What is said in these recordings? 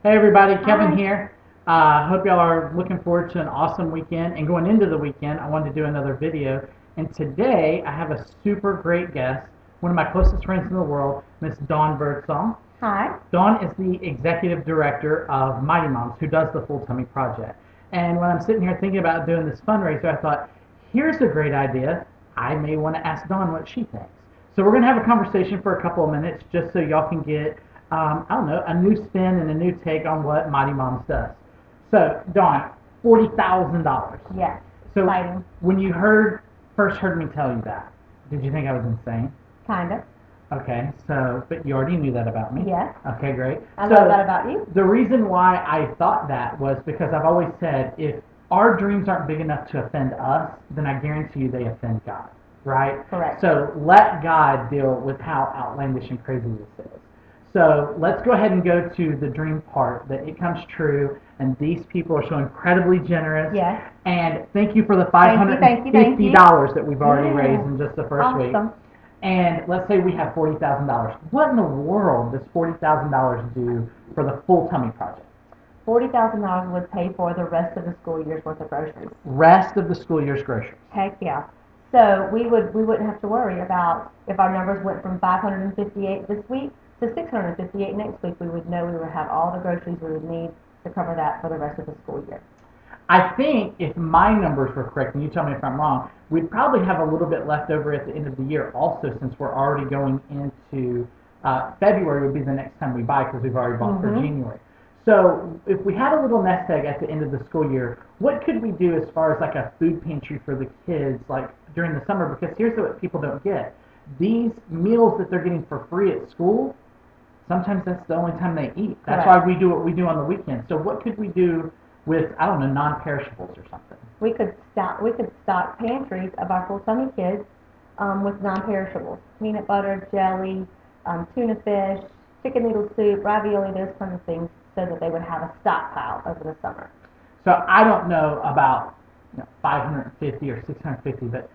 Hey everybody, Kevin Hi. here. Hope y'all are looking forward to an awesome weekend. And going into the weekend, I wanted to do another video. And today I have a super great guest, one of my closest friends in the world, Miss Dawn Birdsong. Hi. Dawn is the executive director of Mighty Moms, who does the Full Tummy Project. And when I'm sitting here thinking about doing this fundraiser, I thought, here's a great idea. I may want to ask Dawn what she thinks. So we're going to have a conversation for a couple of minutes just so y'all can get, I don't know, a new spin and a new take on what Mighty Moms does. So, Dawn, $40,000. Yes. So, Exciting. when you first heard me tell you that, did you think I was insane? Kind of. Okay, so, but you already knew that about me. Yes. Okay, great. I So, love that about you. the reason why I thought that was because I've always said if our dreams aren't big enough to offend us, then I guarantee you they offend God, right? Correct. So, let God deal with how outlandish and crazy this is. So, let's go ahead and go to the dream part that it comes true and these people are so incredibly generous. Yes. And thank you for the Thank you, thank you, thank you. $550 that we've already raised Yeah. in just the first week. Awesome. And let's say we have $40,000. What in the world does $40,000 do for the Full Tummy Project? $40,000 would pay for the rest of the school year's worth of groceries. Rest of the school year's groceries. Heck yeah. So we wouldn't have to worry about if our numbers went from 558 this week to 658 next week. We would know we would have all the groceries we would need to cover that for the rest of the school year. I think if my numbers were correct, and you tell me if I'm wrong, we'd probably have a little bit left over at the end of the year also since we're already going into February would be the next time we buy because we've already bought for January. So if we had a little nest egg at the end of the school year, what could we do as far as like a food pantry for the kids like during the summer? Because here's what people don't get. These meals that they're getting for free at school, sometimes that's the only time they eat. That's why Correct. we do what we do on the weekends. So what could we do with, I don't know, non-perishables or something? We could stock pantries of our full tummy kids with non-perishables, peanut butter, jelly, tuna fish, chicken noodle soup, ravioli, those kinds of things, so that they would have a stockpile over the summer. So I don't know about 550 or 650, but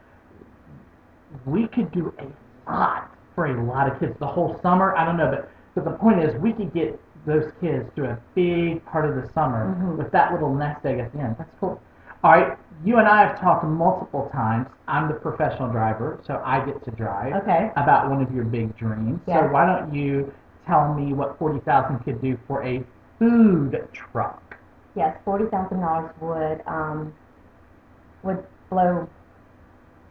we could do a lot for a lot of kids the whole summer. I don't know, but the point is we could get those kids through a big part of the summer with that little nest egg at the end. That's cool. All right, you and I have talked multiple times. I'm the professional driver, so I get to drive. Okay. About one of your big dreams. So Yes. why don't you tell me what 40,000 could do for a food truck? Yes, $40,000 would blow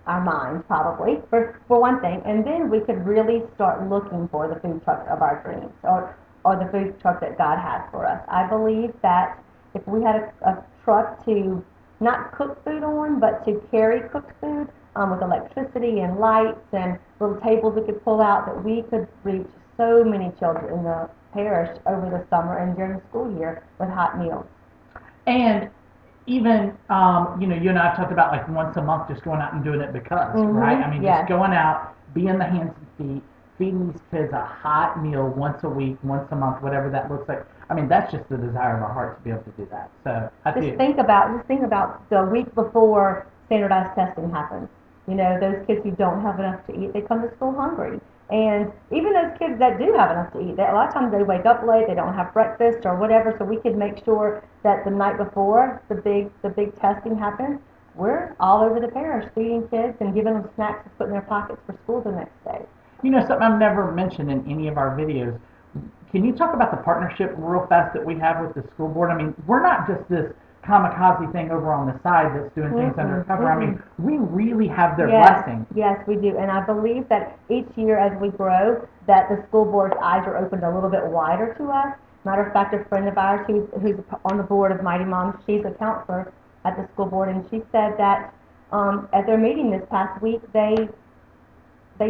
our minds probably for one thing, and then we could really start looking for the food truck of our dreams, or the food truck that God has for us. I believe that if we had a truck to not cook food on, but to carry cooked food with electricity and lights and little tables we could pull out, that we could reach so many children in the parish over the summer and during the school year with hot meals. And even you and I have talked about like once a month just going out and doing it because, right? I mean, just Yes. going out, being the hands and feet, feeding these kids a hot meal once a week, once a month, whatever that looks like. I mean, that's just the desire of our heart to be able to do that. So I Just do. think about the week before standardized testing happens. You know, those kids who don't have enough to eat, they come to school hungry. And even those kids that do have enough to eat, a lot of times they wake up late, they don't have breakfast or whatever. So we could make sure that the night before the big testing happens, we're all over the parish feeding kids and giving them snacks to put in their pockets for school the next day. You know, something I've never mentioned in any of our videos. Can you talk about the partnership real fast that we have with the school board? I mean, we're not just this kamikaze thing over on the side that's doing things undercover. I mean, we really have their Yes, blessing. yes, we do. And I believe that each year as we grow, that the school board's eyes are opened a little bit wider to us. Matter of fact, a friend of ours who's on the board of Mighty Moms, she's a counselor at the school board, and she said that at their meeting this past week, they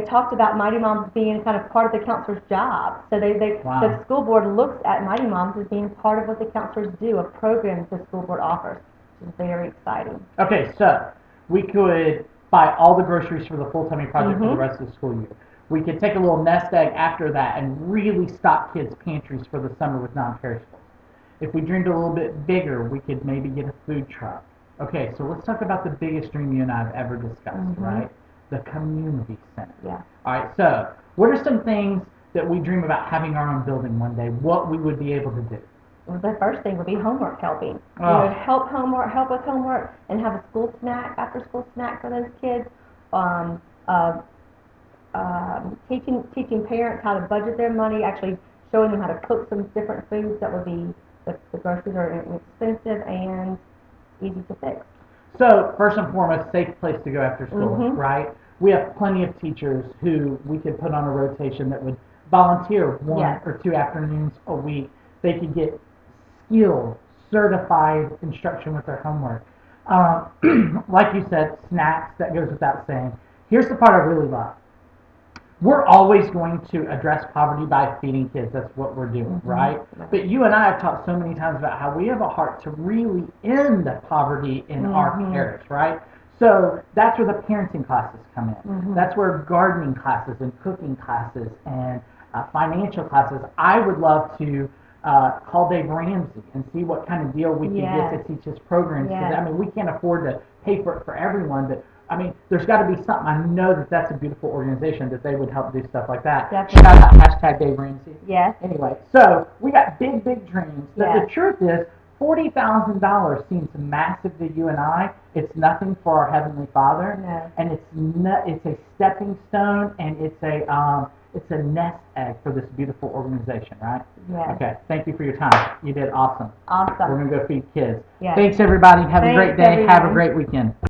talked about Mighty Moms being kind of part of the counselor's job. So Wow. the school board looks at Mighty Moms as being part of what the counselors do, a program the school board offers, which is very exciting. Okay, so we could buy all the groceries for the Full Tummy Project for the rest of the school year. We could take a little nest egg after that and really stock kids' pantries for the summer with non-perishables. If we dreamed a little bit bigger, we could maybe get a food truck. Okay, so let's talk about the biggest dream you and I have ever discussed, right? The community center. Yeah. All right, so what are some things that we dream about having our own building one day, what we would be able to do? the first thing would be homework helping. We Oh. would help with homework, and have a school snack, after school snack for those kids. Um, uh, teaching parents how to budget their money, actually showing them how to cook some different foods that would be, the groceries are inexpensive and easy to fix. So, first and foremost, safe place to go after school, Mhm. right? We have plenty of teachers who we could put on a rotation that would volunteer one Yes. or two afternoons a week. They could get skilled, certified instruction with their homework. Like you said, snacks, that goes without saying. Here's the part I really love. We're always going to address poverty by feeding kids. That's what we're doing, right? But you and I have talked so many times about how we have a heart to really end poverty in our parish, right? So that's where the parenting classes come in. That's where gardening classes and cooking classes and financial classes. I would love to call Dave Ramsey and see what kind of deal we can get to teach his programs. Because I mean, we can't afford to pay for it for everyone, but I mean, there's got to be something. I know that that's a beautiful organization that they would help do stuff like that. Definitely. Shout out hashtag Dave Ramsey. Yes. Anyway, so we got big, big dreams. But Yes. the truth is, $40,000 seems massive to you and I. It's nothing for our Heavenly Father, No. and it's a stepping stone, and it's a nest egg for this beautiful organization, right? Yes. Okay. Thank you for your time. You did awesome. Awesome. We're gonna go feed kids. Yes. Thanks, everybody. Have a Thanks, great day. Have a everyone. great weekend.